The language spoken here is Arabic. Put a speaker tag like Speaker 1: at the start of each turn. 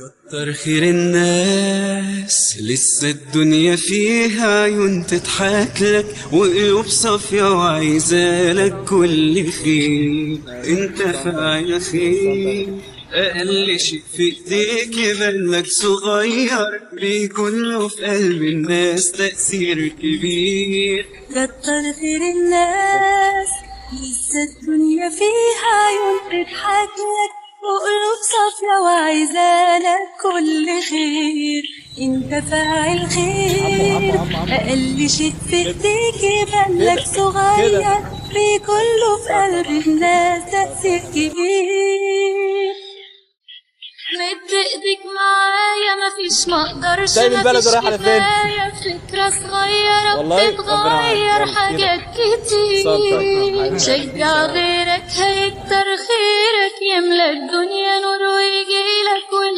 Speaker 1: كتر خير الناس لسه الدنيا فيها عيون تضحك لك وقلوب صافية وعايزالك كل خير. انت فاعل خير، اقل شيء في ايديك يبان لك صغير بيكون له في قلب الناس تأثير كبير.
Speaker 2: كتر خير الناس لسه الدنيا فيها عيون تضحك لك وقلوب صافية وعايزالك كل خير. انت فاعل خير، اقل شيء في ايديك يبان لك صغير بيكون له في قلب الناس تأثير كبير. مد ايديك معايا مفيش مقدرش مفيش كفاية فكرة صغيرة بتتغير حاجات كتير. شجع غيرك هيكتر خيرك يملى الدنيا نور ويجيلك